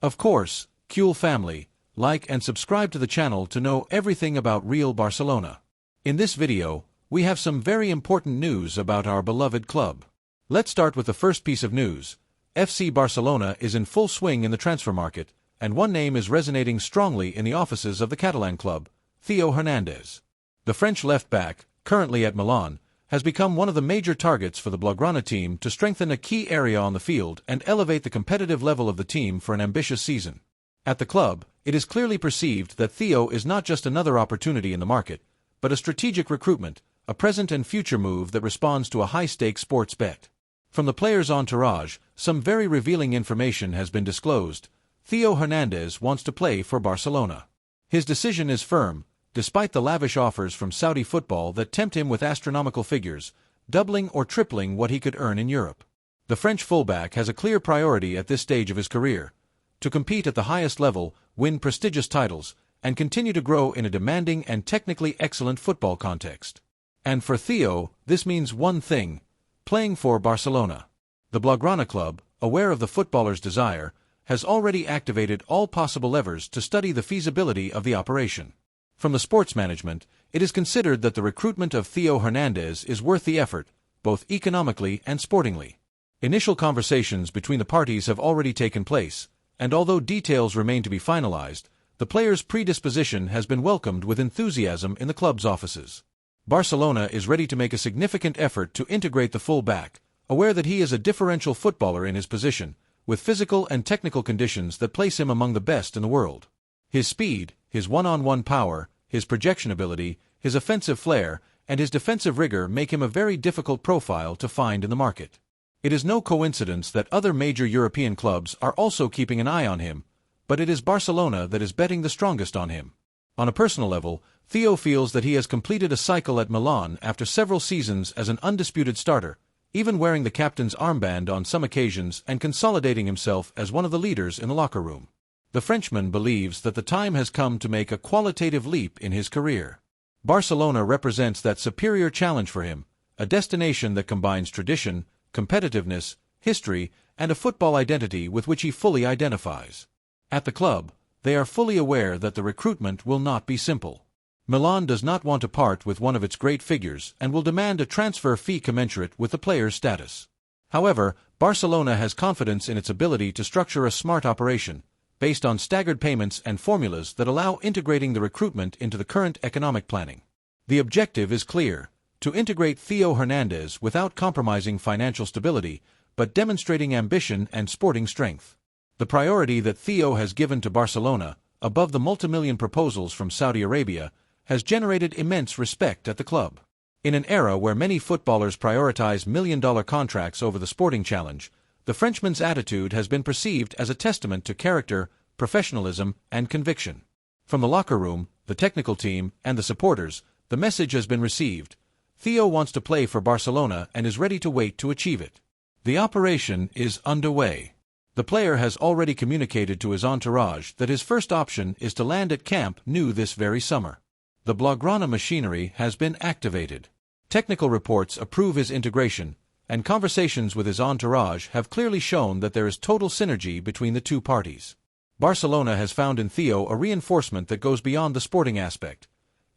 Of course, Cool family, like and subscribe to the channel to know everything about Real Barcelona. In this video, we have some very important news about our beloved club. Let's start with the first piece of news. FC Barcelona is in full swing in the transfer market, and one name is resonating strongly in the offices of the Catalan club, Theo Hernandez. The French left-back, currently at Milan, has become one of the major targets for the Blaugrana team to strengthen a key area on the field and elevate the competitive level of the team for an ambitious season. At the club, it is clearly perceived that Theo is not just another opportunity in the market, but a strategic recruitment, a present and future move that responds to a high-stakes sports bet. From the player's entourage, some very revealing information has been disclosed. Theo Hernandez wants to play for Barcelona. His decision is firm, despite the lavish offers from Saudi football that tempt him with astronomical figures, doubling or tripling what he could earn in Europe. The French fullback has a clear priority at this stage of his career: to compete at the highest level, win prestigious titles, and continue to grow in a demanding and technically excellent football context. And for Theo, this means one thing: playing for Barcelona. The Blaugrana club, aware of the footballer's desire, has already activated all possible levers to study the feasibility of the operation. From the sports management, it is considered that the recruitment of Theo Hernandez is worth the effort, both economically and sportingly. Initial conversations between the parties have already taken place, and although details remain to be finalized, the player's predisposition has been welcomed with enthusiasm in the club's offices. Barcelona is ready to make a significant effort to integrate the full-back, aware that he is a differential footballer in his position, with physical and technical conditions that place him among the best in the world. His speed, his one-on-one power, his projection ability, his offensive flair, and his defensive rigor make him a very difficult profile to find in the market. It is no coincidence that other major European clubs are also keeping an eye on him, but it is Barcelona that is betting the strongest on him. On a personal level, Theo feels that he has completed a cycle at Milan after several seasons as an undisputed starter, even wearing the captain's armband on some occasions and consolidating himself as one of the leaders in the locker room. The Frenchman believes that the time has come to make a qualitative leap in his career. Barcelona represents that superior challenge for him, a destination that combines tradition, competitiveness, history, and a football identity with which he fully identifies. At the club, they are fully aware that the recruitment will not be simple. Milan does not want to part with one of its great figures and will demand a transfer fee commensurate with the player's status. However, Barcelona has confidence in its ability to structure a smart operation, based on staggered payments and formulas that allow integrating the recruitment into the current economic planning. The objective is clear: to integrate Theo Hernandez without compromising financial stability, but demonstrating ambition and sporting strength. The priority that Theo has given to Barcelona, above the multimillion proposals from Saudi Arabia, has generated immense respect at the club. In an era where many footballers prioritize million-dollar contracts over the sporting challenge, the Frenchman's attitude has been perceived as a testament to character, professionalism, and conviction. From the locker room, the technical team, and the supporters, the message has been received: Theo wants to play for Barcelona and is ready to wait to achieve it. The operation is underway. The player has already communicated to his entourage that his first option is to land at Camp Nou this very summer. The Blaugrana machinery has been activated. Technical reports approve his integration, and conversations with his entourage have clearly shown that there is total synergy between the two parties. Barcelona has found in Theo a reinforcement that goes beyond the sporting aspect.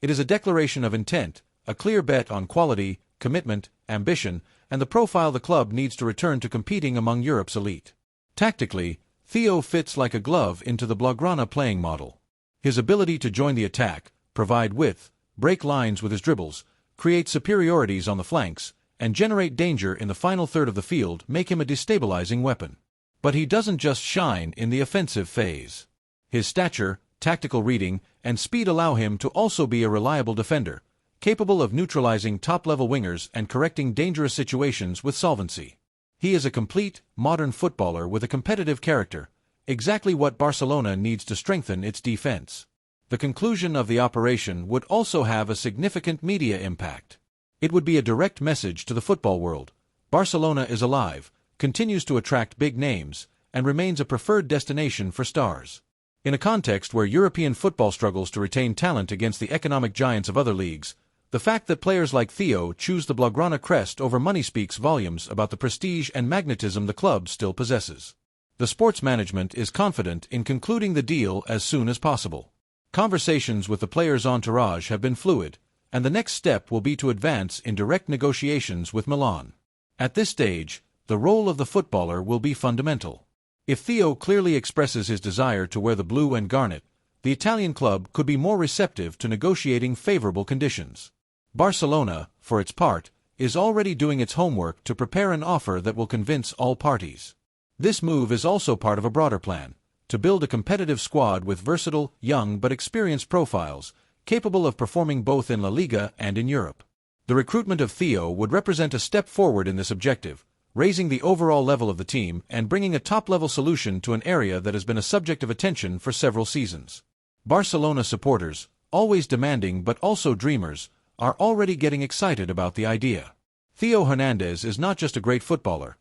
It is a declaration of intent, a clear bet on quality, commitment, ambition, and the profile the club needs to return to competing among Europe's elite. Tactically, Theo fits like a glove into the Blaugrana playing model. His ability to join the attack, provide width, break lines with his dribbles, create superiorities on the flanks, and generate danger in the final third of the field make him a destabilizing weapon. But he doesn't just shine in the offensive phase. His stature, tactical reading, and speed allow him to also be a reliable defender, capable of neutralizing top-level wingers and correcting dangerous situations with solvency. He is a complete, modern footballer with a competitive character, exactly what Barcelona needs to strengthen its defense. The conclusion of the operation would also have a significant media impact. It would be a direct message to the football world: Barcelona is alive, continues to attract big names, and remains a preferred destination for stars. In a context where European football struggles to retain talent against the economic giants of other leagues, the fact that players like Theo choose the Blaugrana crest over money speaks volumes about the prestige and magnetism the club still possesses. The sports management is confident in concluding the deal as soon as possible. Conversations with the player's entourage have been fluid, and the next step will be to advance in direct negotiations with Milan. At this stage, the role of the footballer will be fundamental. If Theo clearly expresses his desire to wear the blue and garnet, the Italian club could be more receptive to negotiating favorable conditions. Barcelona, for its part, is already doing its homework to prepare an offer that will convince all parties. This move is also part of a broader plan, to build a competitive squad with versatile, young but experienced profiles, capable of performing both in La Liga and in Europe. The recruitment of Theo would represent a step forward in this objective, raising the overall level of the team and bringing a top-level solution to an area that has been a subject of attention for several seasons. Barcelona supporters, always demanding but also dreamers, are already getting excited about the idea. Theo Hernandez is not just a great footballer.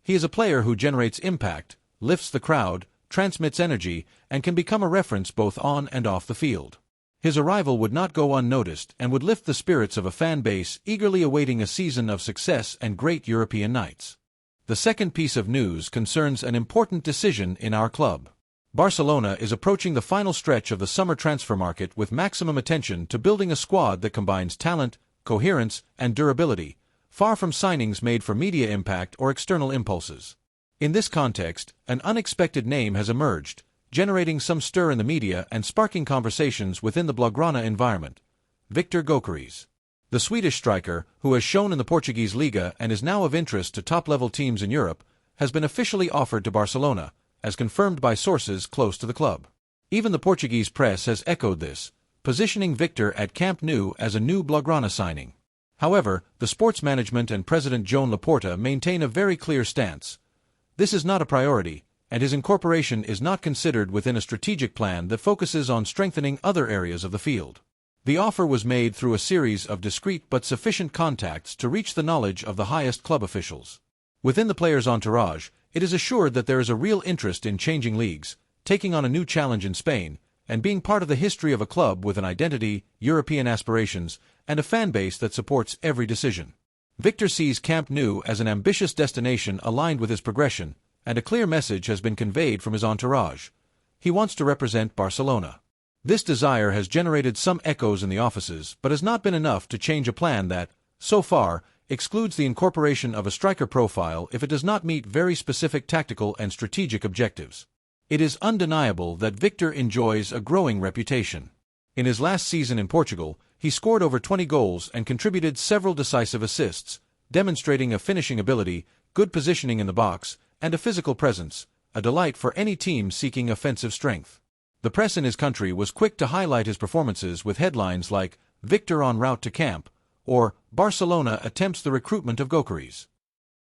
He is a player who generates impact, lifts the crowd, transmits energy, and can become a reference both on and off the field. His arrival would not go unnoticed and would lift the spirits of a fan base eagerly awaiting a season of success and great European nights. The second piece of news concerns an important decision in our club. Barcelona is approaching the final stretch of the summer transfer market with maximum attention to building a squad that combines talent, coherence, and durability, far from signings made for media impact or external impulses. In this context, an unexpected name has emerged, generating some stir in the media and sparking conversations within the Blaugrana environment: Victor Gyokeres. The Swedish striker, who has shown in the Portuguese Liga and is now of interest to top-level teams in Europe, has been officially offered to Barcelona, as confirmed by sources close to the club. Even the Portuguese press has echoed this, positioning Victor at Camp Nou as a new Blaugrana signing. However, the sports management and President Joan Laporta maintain a very clear stance. This is not a priority, and his incorporation is not considered within a strategic plan that focuses on strengthening other areas of the field. The offer was made through a series of discreet but sufficient contacts to reach the knowledge of the highest club officials. Within the player's entourage, it is assured that there is a real interest in changing leagues, taking on a new challenge in Spain, and being part of the history of a club with an identity, European aspirations, and a fan base that supports every decision. Victor sees Camp Nou as an ambitious destination aligned with his progression, and a clear message has been conveyed from his entourage. He wants to represent Barcelona. This desire has generated some echoes in the offices, but has not been enough to change a plan that, so far, excludes the incorporation of a striker profile if it does not meet very specific tactical and strategic objectives. It is undeniable that Victor enjoys a growing reputation. In his last season in Portugal, he scored over 20 goals and contributed several decisive assists, demonstrating a finishing ability, good positioning in the box, and a physical presence, a delight for any team seeking offensive strength. The press in his country was quick to highlight his performances with headlines like "Victor en route to camp" or "Barcelona attempts the recruitment of Gyokeres."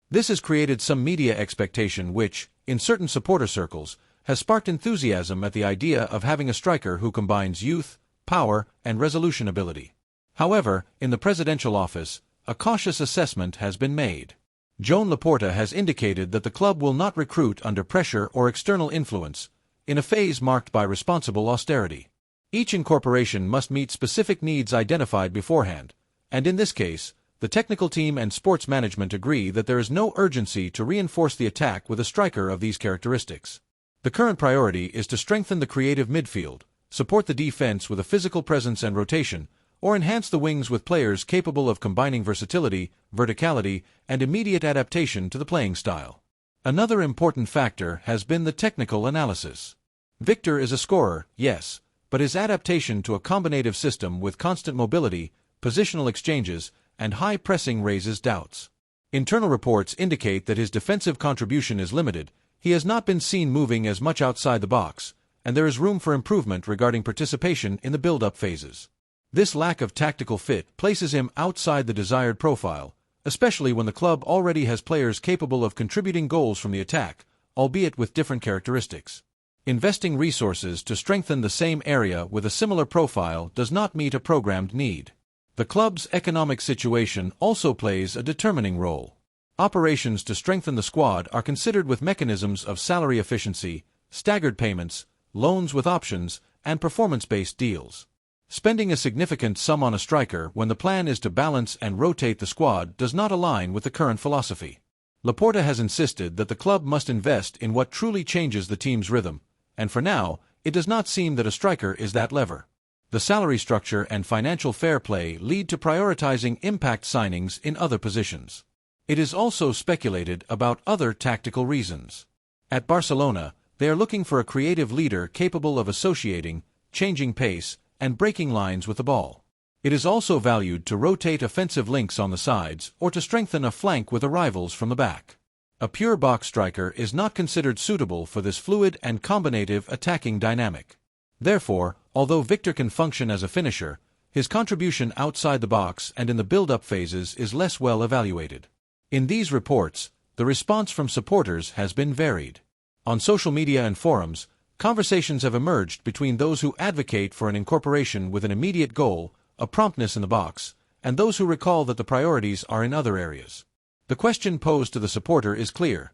This has created some media expectation which, in certain supporter circles, has sparked enthusiasm at the idea of having a striker who combines youth, power, and resolution ability. However, in the presidential office, a cautious assessment has been made. Joan Laporta has indicated that the club will not recruit under pressure or external influence, in a phase marked by responsible austerity. Each incorporation must meet specific needs identified beforehand, and in this case, the technical team and sports management agree that there is no urgency to reinforce the attack with a striker of these characteristics. The current priority is to strengthen the creative midfield, support the defense with a physical presence and rotation, or enhance the wings with players capable of combining versatility, verticality, and immediate adaptation to the playing style. Another important factor has been the technical analysis. Victor is a scorer, yes, but his adaptation to a combinative system with constant mobility, positional exchanges, and high pressing raises doubts. Internal reports indicate that his defensive contribution is limited. He has not been seen moving as much outside the box, and there is room for improvement regarding participation in the build-up phases. This lack of tactical fit places him outside the desired profile, especially when the club already has players capable of contributing goals from the attack, albeit with different characteristics. Investing resources to strengthen the same area with a similar profile does not meet a programmed need. The club's economic situation also plays a determining role. Operations to strengthen the squad are considered with mechanisms of salary efficiency, staggered payments, loans with options, and performance-based deals. Spending a significant sum on a striker when the plan is to balance and rotate the squad does not align with the current philosophy. Laporta has insisted that the club must invest in what truly changes the team's rhythm, and for now, it does not seem that a striker is that lever. The salary structure and financial fair play lead to prioritizing impact signings in other positions. It is also speculated about other tactical reasons. At Barcelona, they are looking for a creative leader capable of associating, changing pace, and breaking lines with the ball. It is also valued to rotate offensive links on the sides or to strengthen a flank with rivals from the back. A pure box striker is not considered suitable for this fluid and combinative attacking dynamic. Therefore, although Victor can function as a finisher, his contribution outside the box and in the build-up phases is less well evaluated. In these reports, the response from supporters has been varied. On social media and forums, conversations have emerged between those who advocate for an incorporation with an immediate goal, a promptness in the box, and those who recall that the priorities are in other areas. The question posed to the supporter is clear.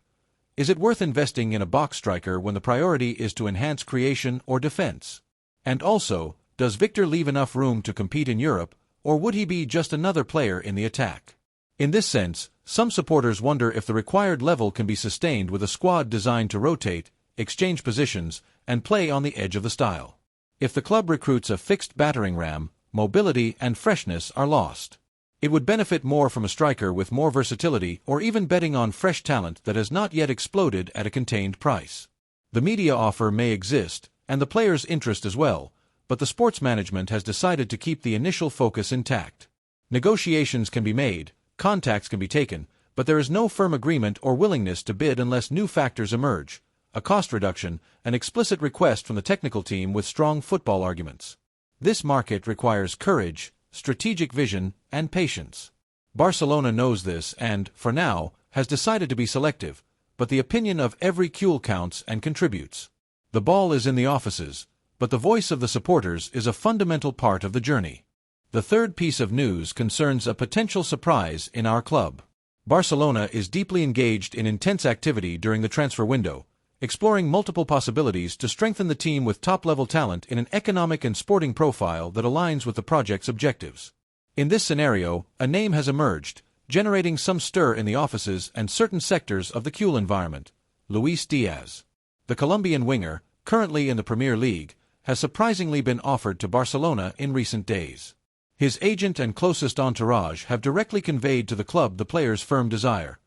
Is it worth investing in a box striker when the priority is to enhance creation or defense? And also, does Victor leave enough room to compete in Europe, or would he be just another player in the attack? In this sense, some supporters wonder if the required level can be sustained with a squad designed to rotate, exchange positions, and play on the edge of the style. If the club recruits a fixed battering ram, mobility and freshness are lost. It would benefit more from a striker with more versatility or even betting on fresh talent that has not yet exploded at a contained price. The media offer may exist, and the player's interest as well, but the sports management has decided to keep the initial focus intact. Negotiations can be made, contacts can be taken, but there is no firm agreement or willingness to bid unless new factors emerge, a cost reduction, an explicit request from the technical team with strong football arguments. This market requires courage, strategic vision, and patience. Barcelona knows this and, for now, has decided to be selective, but the opinion of every cule counts and contributes. The ball is in the offices, but the voice of the supporters is a fundamental part of the journey. The third piece of news concerns a potential surprise in our club. Barcelona is deeply engaged in intense activity during the transfer window, exploring multiple possibilities to strengthen the team with top-level talent in an economic and sporting profile that aligns with the project's objectives. In this scenario, a name has emerged, generating some stir in the offices and certain sectors of the Cule environment: Luis Diaz. The Colombian winger, currently in the Premier League, has surprisingly been offered to Barcelona in recent days. His agent and closest entourage have directly conveyed to the club the player's firm desire.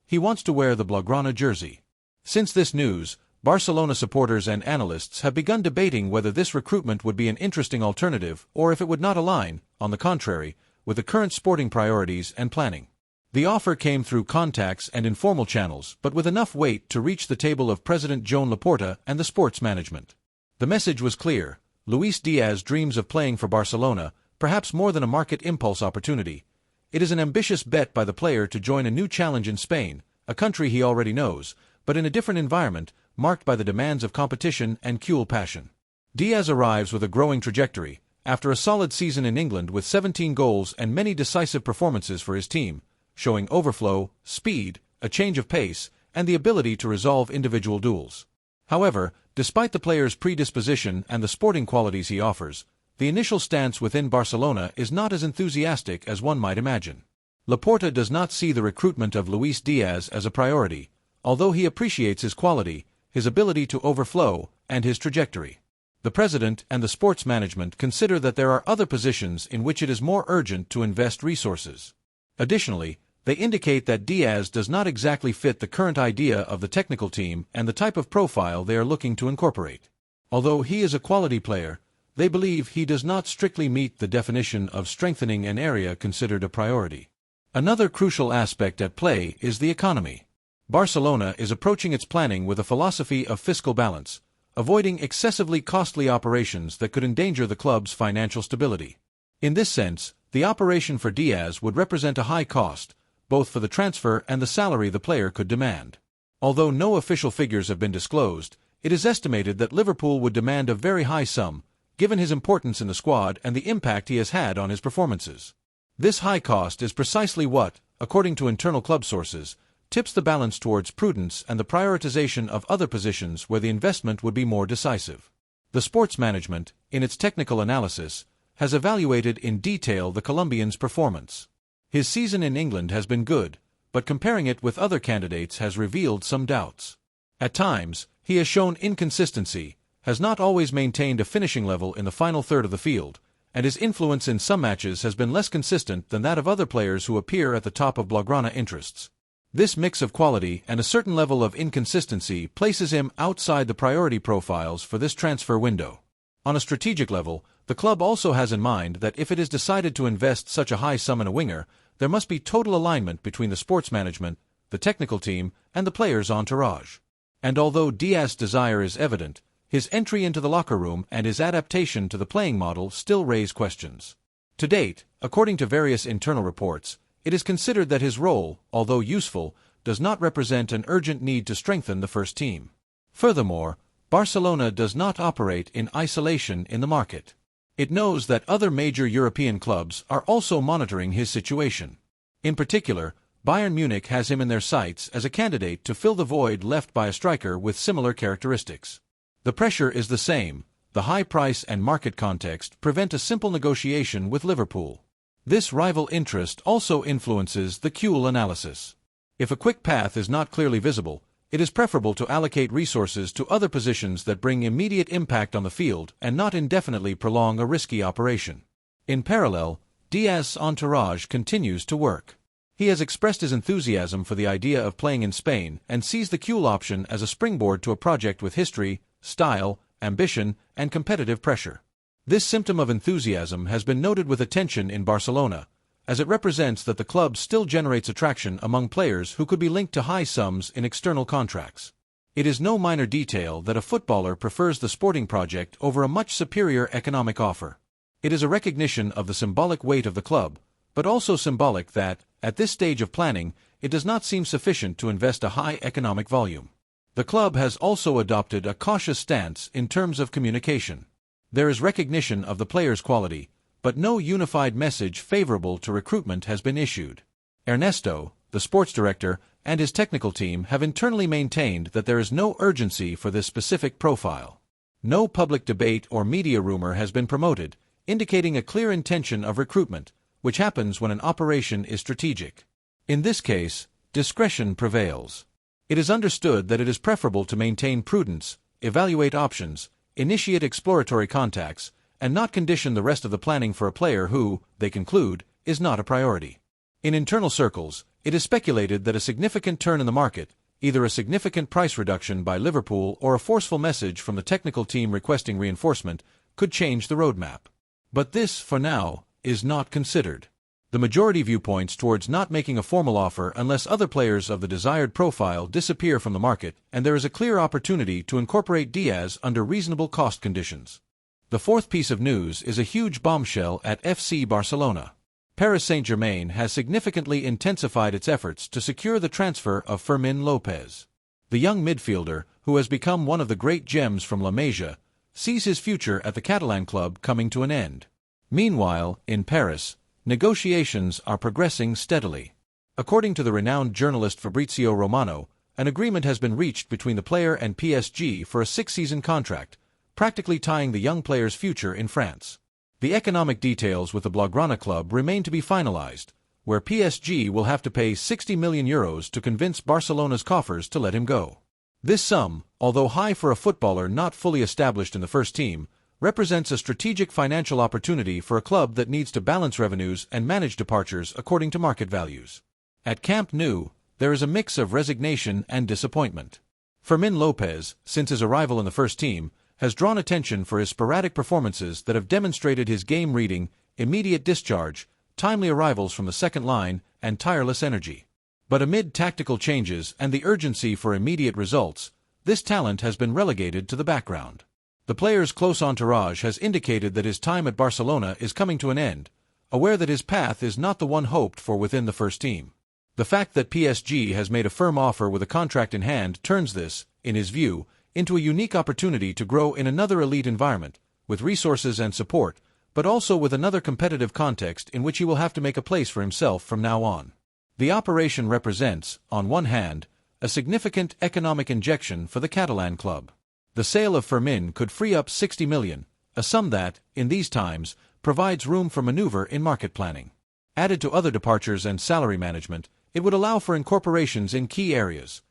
He wants to wear the Blaugrana jersey. Since this news, Barcelona supporters and analysts have begun debating whether this recruitment would be an interesting alternative or if it would not align, on the contrary, with the current sporting priorities and planning. The offer came through contacts and informal channels, but with enough weight to reach the table of President Joan Laporta and the sports management. The message was clear: Luis Diaz dreams of playing for Barcelona, perhaps more than a market impulse opportunity. It is an ambitious bet by the player to join a new challenge in Spain, a country he already knows, but in a different environment, marked by the demands of competition and Cule passion. Diaz arrives with a growing trajectory, after a solid season in England with 17 goals and many decisive performances for his team, showing overflow, speed, a change of pace, and the ability to resolve individual duels. However, despite the player's predisposition and the sporting qualities he offers, the initial stance within Barcelona is not as enthusiastic as one might imagine. Laporta does not see the recruitment of Luis Diaz as a priority, although he appreciates his quality, his ability to overflow, and his trajectory. The president and the sports management consider that there are other positions in which it is more urgent to invest resources. Additionally, they indicate that Diaz does not exactly fit the current idea of the technical team and the type of profile they are looking to incorporate. Although he is a quality player, they believe he does not strictly meet the definition of strengthening an area considered a priority. Another crucial aspect at play is the economy. Barcelona is approaching its planning with a philosophy of fiscal balance, avoiding excessively costly operations that could endanger the club's financial stability. In this sense, the operation for Diaz would represent a high cost, both for the transfer and the salary the player could demand. Although no official figures have been disclosed, it is estimated that Liverpool would demand a very high sum, given his importance in the squad and the impact he has had on his performances. This high cost is precisely what, according to internal club sources, tips the balance towards prudence and the prioritization of other positions where the investment would be more decisive. The sports management, in its technical analysis, has evaluated in detail the Colombian's performance. His season in England has been good, but comparing it with other candidates has revealed some doubts. At times, he has shown inconsistency, has not always maintained a finishing level in the final third of the field, and his influence in some matches has been less consistent than that of other players who appear at the top of Blaugrana interests. This mix of quality and a certain level of inconsistency places him outside the priority profiles for this transfer window. On a strategic level, the club also has in mind that if it is decided to invest such a high sum in a winger, there must be total alignment between the sports management, the technical team, and the player's entourage. And although Diaz's desire is evident, his entry into the locker room and his adaptation to the playing model still raise questions. To date, according to various internal reports, it is considered that his role, although useful, does not represent an urgent need to strengthen the first team. Furthermore, Barcelona does not operate in isolation in the market. It knows that other major European clubs are also monitoring his situation. In particular, Bayern Munich has him in their sights as a candidate to fill the void left by a striker with similar characteristics. The pressure is the same. The high price and market context prevent a simple negotiation with Liverpool. This rival interest also influences the QL analysis. If a quick path is not clearly visible, it is preferable to allocate resources to other positions that bring immediate impact on the field and not indefinitely prolong a risky operation. In parallel, Diaz's entourage continues to work. He has expressed his enthusiasm for the idea of playing in Spain and sees the QL option as a springboard to a project with history, style, ambition, and competitive pressure. This symptom of enthusiasm has been noted with attention in Barcelona, as it represents that the club still generates attraction among players who could be linked to high sums in external contracts. It is no minor detail that a footballer prefers the sporting project over a much superior economic offer. It is a recognition of the symbolic weight of the club, but also symbolic that, at this stage of planning, it does not seem sufficient to invest a high economic volume. The club has also adopted a cautious stance in terms of communication. There is recognition of the player's quality, but no unified message favorable to recruitment has been issued. Ernesto, the sports director, and his technical team have internally maintained that there is no urgency for this specific profile. No public debate or media rumor has been promoted, indicating a clear intention of recruitment, which happens when an operation is strategic. In this case, discretion prevails. It is understood that it is preferable to maintain prudence, evaluate options, initiate exploratory contacts, and not condition the rest of the planning for a player who, they conclude, is not a priority. In internal circles, it is speculated that a significant turn in the market, either a significant price reduction by Liverpool or a forceful message from the technical team requesting reinforcement, could change the roadmap. But this, for now, is not considered. The majority viewpoints towards not making a formal offer unless other players of the desired profile disappear from the market, and there is a clear opportunity to incorporate Diaz under reasonable cost conditions. The fourth piece of news is a huge bombshell at FC Barcelona. Paris Saint-Germain has significantly intensified its efforts to secure the transfer of Fermin Lopez. The young midfielder, who has become one of the great gems from La Masia, sees his future at the Catalan club coming to an end. Meanwhile, in Paris, negotiations are progressing steadily. According to the renowned journalist Fabrizio Romano, an agreement has been reached between the player and PSG for a 6-season contract, practically tying the young player's future in France. The economic details with the Blaugrana club remain to be finalized, where PSG will have to pay €60 million to convince Barcelona's coffers to let him go. This sum, although high for a footballer not fully established in the first team, represents a strategic financial opportunity for a club that needs to balance revenues and manage departures according to market values. At Camp Nou, there is a mix of resignation and disappointment. Fermin Lopez, since his arrival in the first team, has drawn attention for his sporadic performances that have demonstrated his game reading, immediate discharge, timely arrivals from the second line, and tireless energy. But amid tactical changes and the urgency for immediate results, this talent has been relegated to the background. The player's close entourage has indicated that his time at Barcelona is coming to an end, aware that his path is not the one hoped for within the first team. The fact that PSG has made a firm offer with a contract in hand turns this, in his view, into a unique opportunity to grow in another elite environment, with resources and support, but also with another competitive context in which he will have to make a place for himself from now on. The operation represents, on one hand, a significant economic injection for the Catalan club. The sale of Fermin could free up €60 million, a sum that, in these times, provides room for maneuver in market planning. Added to other departures and salary management, It would allow for incorporations in key areas: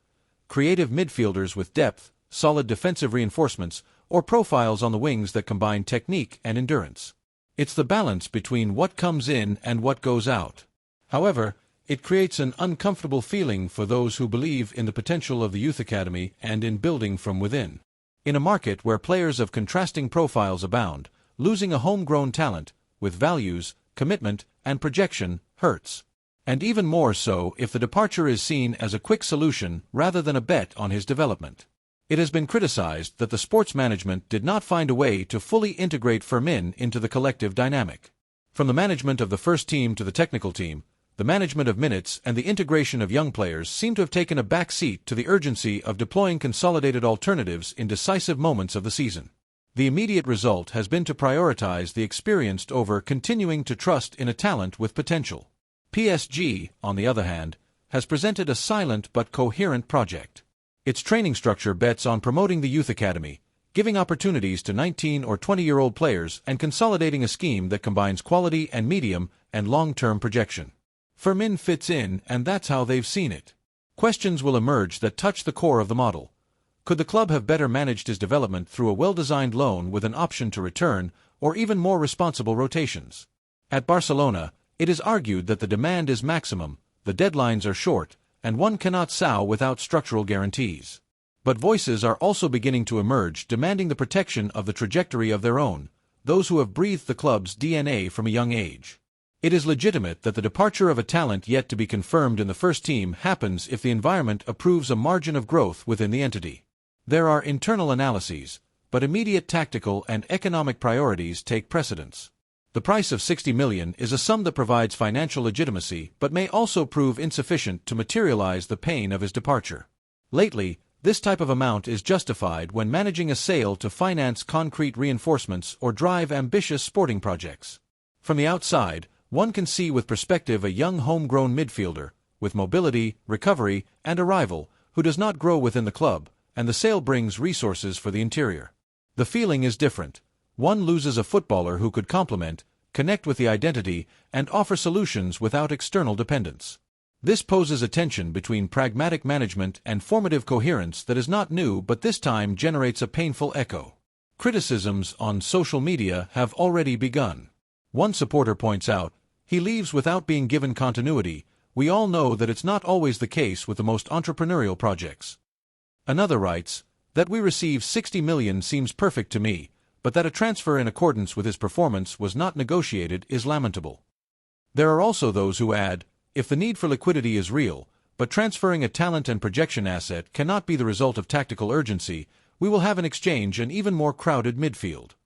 creative midfielders with depth, solid defensive reinforcements, or profiles on the wings that combine technique and endurance. It's the balance between what comes in and what goes out. However, it creates an uncomfortable feeling for those who believe in the potential of the youth academy and in building from within. In a market where players of contrasting profiles abound, losing a homegrown talent, with values, commitment, and projection, hurts. And even more so if the departure is seen as a quick solution rather than a bet on his development. It has been criticized that the sports management did not find a way to fully integrate Fermin into the collective dynamic. From the management of the first team to the technical team, the management of minutes and the integration of young players seem to have taken a back seat to the urgency of deploying consolidated alternatives in decisive moments of the season. The immediate result has been to prioritize the experienced over continuing to trust in a talent with potential. PSG, on the other hand, has presented a silent but coherent project. Its training structure bets on promoting the youth academy, giving opportunities to 19 or 20-year-old players and consolidating a scheme that combines quality and medium and long-term projection. Fermin fits in, and that's how they've seen it. Questions will emerge that touch the core of the model. Could the club have better managed his development through a well-designed loan with an option to return, or even more responsible rotations? At Barcelona, it is argued that the demand is maximum, the deadlines are short, and one cannot sow without structural guarantees. But voices are also beginning to emerge demanding the protection of the trajectory of their own, those who have breathed the club's DNA from a young age. It is legitimate that the departure of a talent yet to be confirmed in the first team happens if the environment approves a margin of growth within the entity. There are internal analyses, but immediate tactical and economic priorities take precedence. The price of 60 million is a sum that provides financial legitimacy but may also prove insufficient to materialize the pain of his departure. Lately, this type of amount is justified when managing a sale to finance concrete reinforcements or drive ambitious sporting projects. From the outside, one can see with perspective a young homegrown midfielder, with mobility, recovery, and arrival, who does not grow within the club, and the sale brings resources for the interior. The feeling is different. One loses a footballer who could complement, connect with the identity, and offer solutions without external dependence. This poses a tension between pragmatic management and formative coherence that is not new but this time generates a painful echo. Criticisms on social media have already begun. One supporter points out, "He leaves without being given continuity. We all know that it's not always the case with the most entrepreneurial projects." Another writes, "That we receive 60 million seems perfect to me, but that a transfer in accordance with his performance was not negotiated is lamentable." There are also those who add, "If the need for liquidity is real, but transferring a talent and projection asset cannot be the result of tactical urgency, we will have an exchange an even more crowded midfield."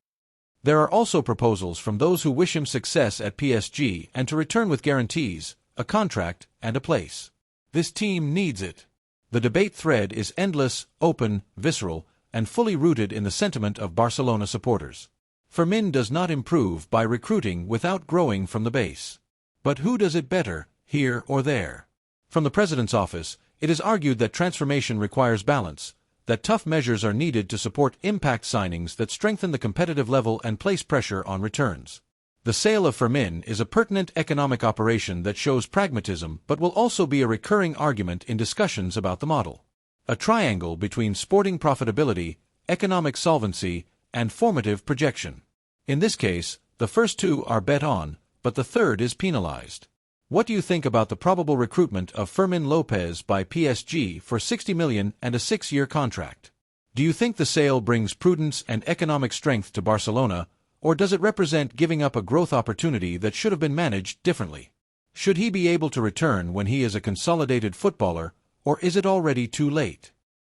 There are also proposals from those who wish him success at PSG and to return with guarantees, a contract, and a place. This team needs it. The debate thread is endless, open, visceral, and fully rooted in the sentiment of Barcelona supporters. Fermin does not improve by recruiting without growing from the base. But who does it better, here or there? From the president's office, it is argued that transformation requires balance, that tough measures are needed to support impact signings that strengthen the competitive level and place pressure on returns. The sale of Fermin is a pertinent economic operation that shows pragmatism but will also be a recurring argument in discussions about the model. A triangle between sporting profitability, economic solvency, and formative projection. In this case, the first two are bet on, but the third is penalized. What do you think about the probable recruitment of Fermin Lopez by PSG for 60 million and a 6-year contract? Do you think the sale brings prudence and economic strength to Barcelona, or does it represent giving up a growth opportunity that should have been managed differently? Should he be able to return when he is a consolidated footballer, or is it already too late?